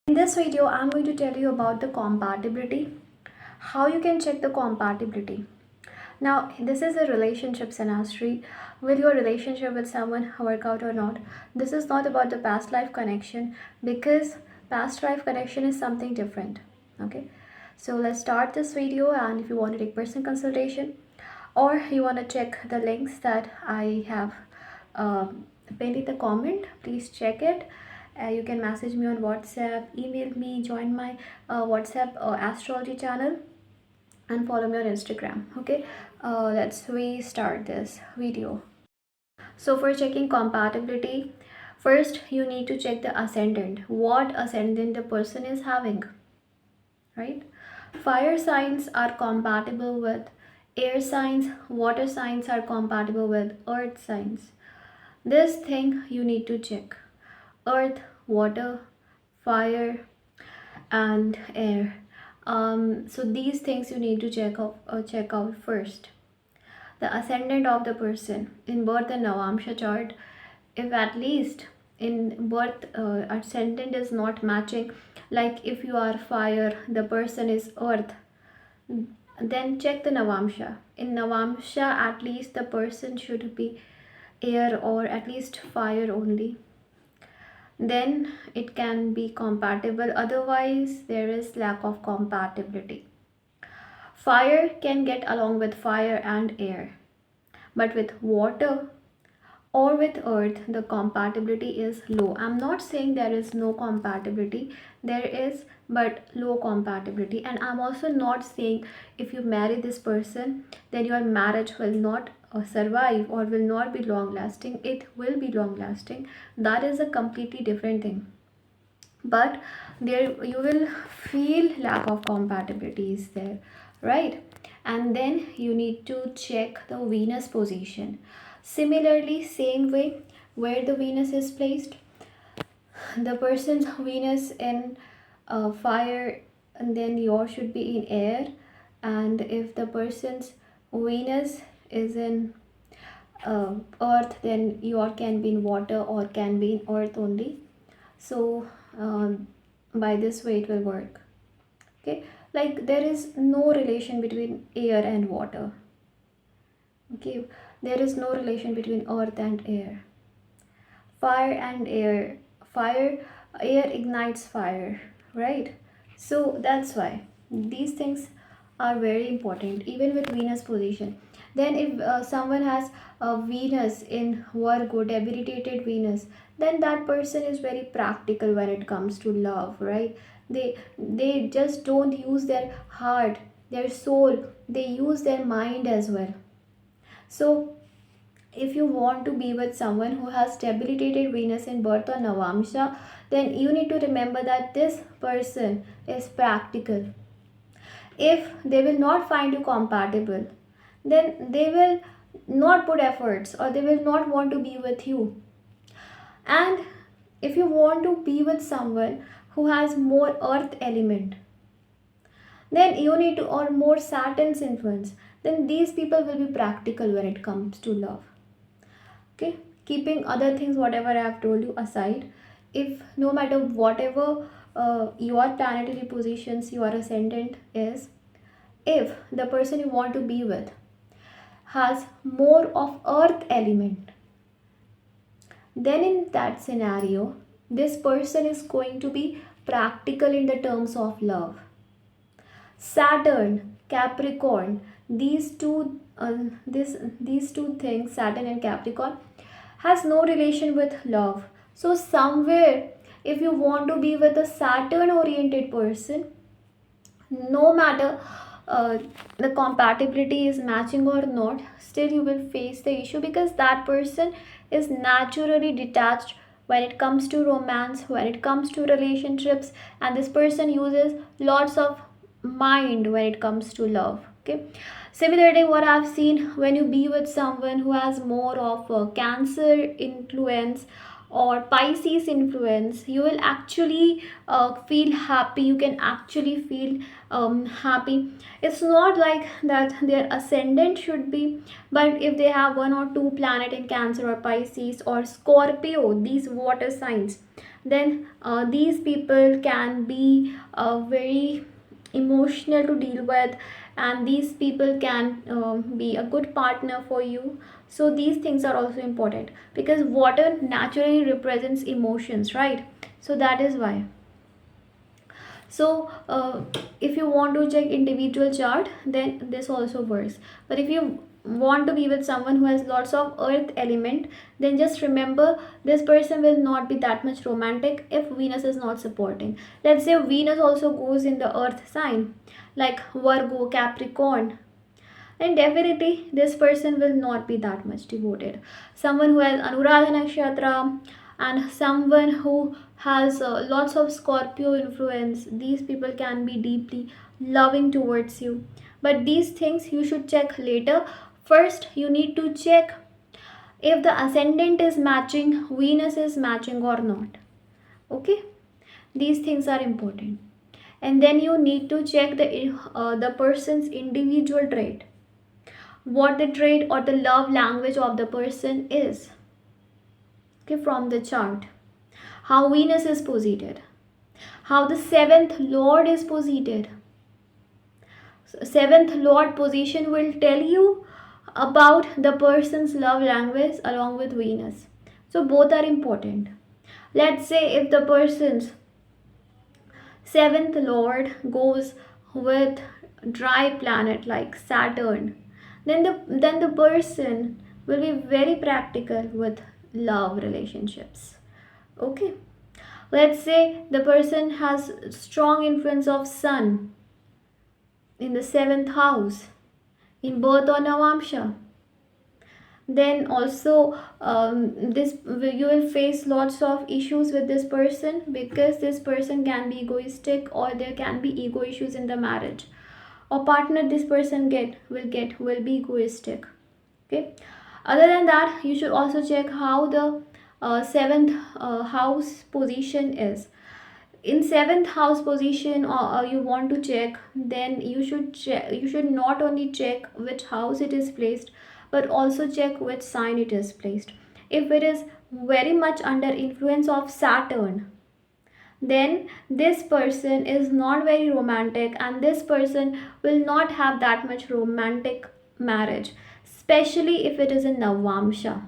In this video, I'm going to tell you about the compatibility, how you can check the compatibility. Now, this is a relationship synastry. Will your relationship with someone work out or not? This is not about the past life connection because past life connection is something different. Okay, so let's start this video. And if you want to take personal consultation or you want to check the links that I have pinned in the comment, please check it. You can message me on WhatsApp, email me, join my WhatsApp astrology channel, and follow me on Instagram. Okay, let's restart this video. So for checking compatibility, first you need to check the ascendant, what ascendant the person is having, right? Fire signs are compatible with air signs, water signs are compatible with earth signs. This thing you need to check: earth, water, fire, and air. So these things you need to check out first. The ascendant of the person in birth and navamsa chart. If at least in birth ascendant is not matching, like if you are fire, the person is earth, then check the navamsa. In navamsa, at least the person should be air or at least fire only, then it can be compatible. Otherwise there is lack of compatibility. Fire can get along with fire and air, but with water or with earth the compatibility is low. I'm not saying there is no compatibility, there is, but low compatibility. And I'm also not saying if you marry this person then your marriage will not survive or will not be long lasting. It will be long lasting. That is a completely different thing, but there you will feel lack of compatibility is there, right? And then you need to check the Venus position. Similarly, same way, where the Venus is placed, the person's Venus in fire, and then yours should be in air. And if the person's Venus is in earth, then your can be in water or can be in earth only. So by this way it will work. Okay, like there is no relation between air and water. Okay, there is no relation between earth and air. Fire and air, fire, air ignites fire, right? So that's why these things are very important, even with Venus position. Then if someone has a Venus in Virgo, debilitated Venus, then that person is very practical when it comes to love, right? They just don't use their heart, their soul, they use their mind as well. So if you want to be with someone who has debilitated Venus in birth or navamsa, then you need to remember that this person is practical. If they will not find you compatible, then they will not put efforts or they will not want to be with you. And if you want to be with someone who has more earth element, then you need to, or more Saturn's influence, then these people will be practical when it comes to love. Okay, keeping other things whatever I have told you aside, if no matter whatever your planetary positions, your ascendant is, if the person you want to be with has more of earth element, then in that scenario this person is going to be practical in the terms of love. Saturn, Capricorn, these two these two things, Saturn and Capricorn, has no relation with love. So somewhere if you want to be with a Saturn oriented person, no matter the compatibility is matching or not, still you will face the issue because that person is naturally detached when it comes to romance, when it comes to relationships, and this person uses lots of mind when it comes to love. Okay, similarly what I've seen, when you be with someone who has more of a Cancer influence or Pisces influence, you will actually feel happy. You can actually feel happy. It's not like that their ascendant should be, but if they have one or two planet in Cancer or Pisces or Scorpio, these water signs, then these people can be very emotional to deal with, and these people can be a good partner for you. So these things are also important, because water naturally represents emotions, right? So that is why. So if you want to check individual chart, then this also works. But if you want to be with someone who has lots of earth element, then just remember, this person will not be that much romantic if Venus is not supporting. Let's say Venus also goes in the earth sign like Virgo, Capricorn, and definitely this person will not be that much devoted. Someone who has Anuradha Nakshatra and someone who has lots of Scorpio influence, these people can be deeply loving towards you. But these things you should check later. First you need to check if the ascendant is matching, Venus is matching or not. Okay, these things are important. And then you need to check the person's individual trait, what the trait or the love language of the person is. Okay, from the chart, how Venus is posited, how the seventh lord is posited. So, seventh lord position will tell you about the person's love language along with Venus. So both are important. Let's say if the person's seventh lord goes with dry planet like Saturn, then the person will be very practical with love relationships. Okay, let's say the person has strong influence of sun in the seventh house in birth or navamsa, then also this you will face lots of issues with this person, because this person can be egoistic, or there can be ego issues in the marriage, or partner this person will be egoistic. Okay, other than that, you should also check how the seventh house position is. In seventh house position, or you want to check, then you should not only check which house it is placed, but also check which sign it is placed. If it is very much under influence of Saturn, then this person is not very romantic, and this person will not have that much romantic marriage, especially if it is in Navamsha.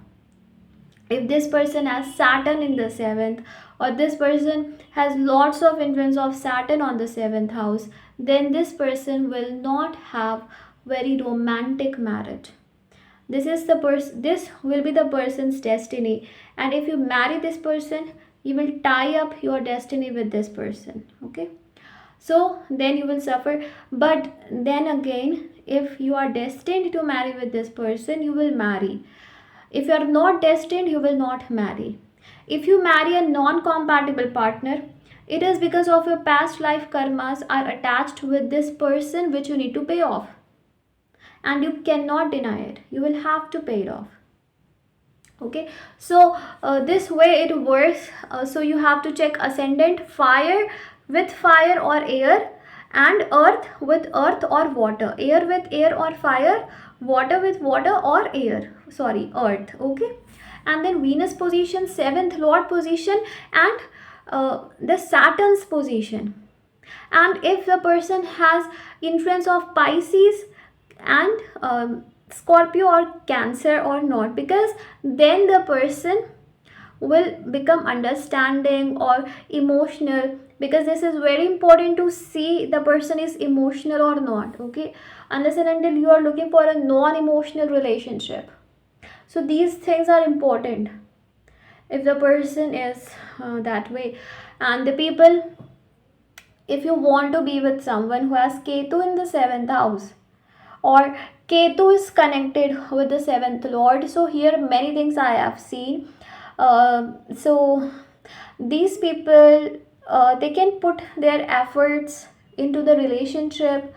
If this person has Saturn in the seventh, or this person has lots of influence of Saturn on the seventh house, then this person will not have very romantic marriage. This will be the person's destiny, and if you marry this person, you will tie up your destiny with this person. Okay, so then you will suffer. But then again, if you are destined to marry with this person, you will marry. If you are not destined, you will not marry. If you marry a non-compatible partner, it is because of your past life karmas are attached with this person, which you need to pay off. And you cannot deny it. You will have to pay it off. Okay, so this way it works. So you have to check ascendant fire with fire or air, and earth with earth or water, air with air or fire, water with water or air, sorry, earth. Okay, and then Venus position, seventh lord position, and the Saturn's position. And if the person has influence of Pisces and Scorpio or Cancer or not, because then the person will become understanding or emotional, because this is very important to see the person is emotional or not. Okay, unless and until you are looking for a non-emotional relationship. So these things are important if the person is that way. And the people, if you want to be with someone who has Ketu in the seventh house, or Ketu is connected with the seventh lord, so here many things I have seen. So these people, they can put their efforts into the relationship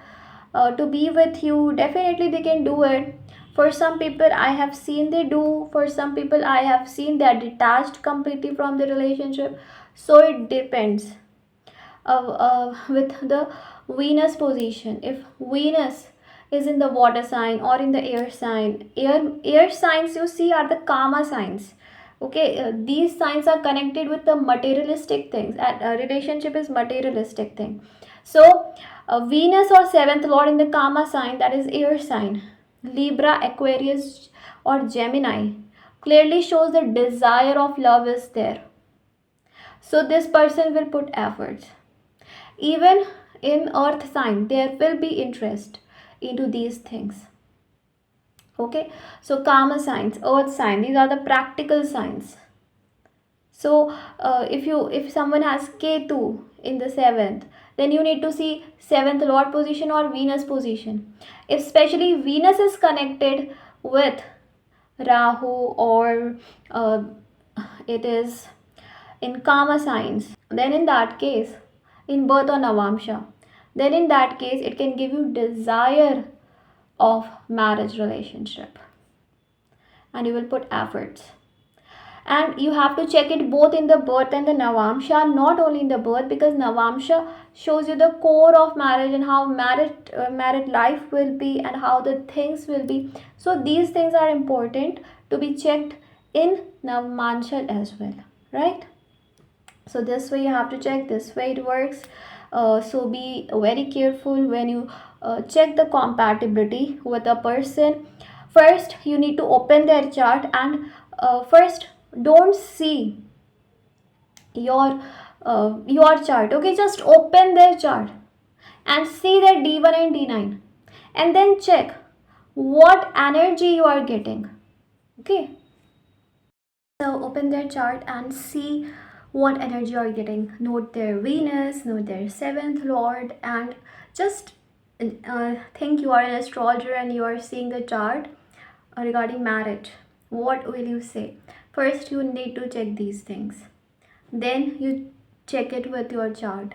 to be with you. Definitely they can do it. For some people I have seen they do, for some people I have seen they are detached completely from the relationship. So it depends with the Venus position. If Venus is in the water sign or in the air sign, air signs you see are the karma signs. Okay, these signs are connected with the materialistic things, and a relationship is materialistic thing. So Venus or seventh lord in the Kama sign, that is air sign, Libra, Aquarius or Gemini, clearly shows the desire of love is there. So this person will put efforts. Even in earth sign there will be interest into these things. Okay, so Kama signs, earth sign, these are the practical signs. So if someone has Ketu in the seventh, then you need to see seventh lord position or Venus position. If especially Venus is connected with Rahu, or uh, it is in Kama signs, then in that case, in birth or navamsa, then in that case it can give you desire of marriage relationship, and you will put efforts. And you have to check it both in the birth and the navamsha, not only in the birth, because navamsha shows you the core of marriage and how married life will be and how the things will be. So these things are important to be checked in navamsha as well, right? So this way you have to check, this way it works. So be very careful when you check the compatibility with a person. First you need to open their chart, and first don't see your chart. Okay, just open their chart and see their D1 and D9, and then check what energy you are getting. Okay, so open their chart and see what energy you are getting. Note their Venus, note their seventh lord, and just think you are an astrologer and you are seeing the chart regarding marriage. What will you say? First you need to check these things, then you check it with your chart.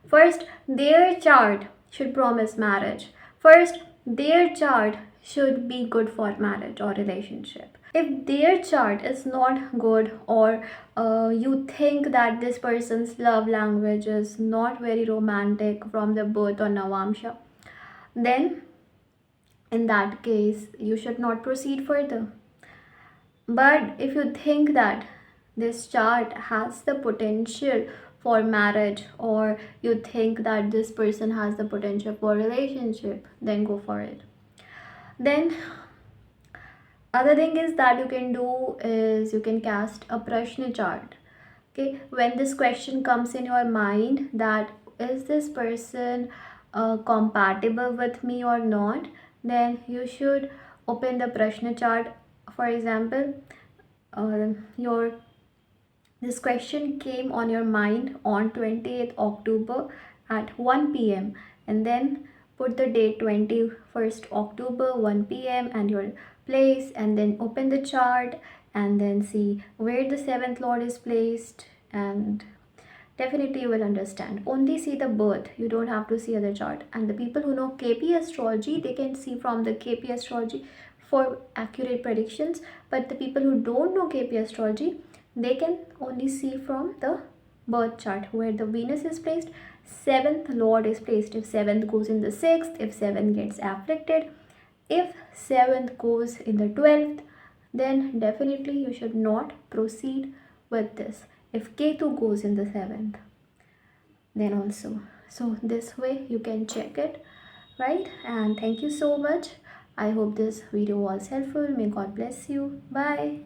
First their chart should promise marriage. First their chart should be good for marriage or relationship. If their chart is not good, or you think that this person's love language is not very romantic from the birth or navamsha, then in that case you should not proceed further. But if you think that this chart has the potential for marriage, or you think that this person has the potential for relationship, then go for it. Then other thing is that you can do is you can cast a prashna chart. Okay, when this question comes in your mind, that is this person compatible with me or not, then you should open the prashna chart. For example, your this question came on your mind on 28th October at 1 p.m. and then put the date 21st October 1 p.m. and your place, and then open the chart and then see where the seventh lord is placed, and definitely you will understand. Only see the birth, you don't have to see other chart. And the people who know KP astrology, they can see from the KP astrology for accurate predictions, but the people who don't know KP astrology, they can only see from the birth chart where the Venus is placed, seventh lord is placed. If seventh goes in the sixth, if seventh gets afflicted, if seventh goes in the 12th, then definitely you should not proceed with this. If Ketu goes in the 7th, then also. So this way you can check it, right? And thank you so much. I hope this video was helpful. May God bless you. Bye.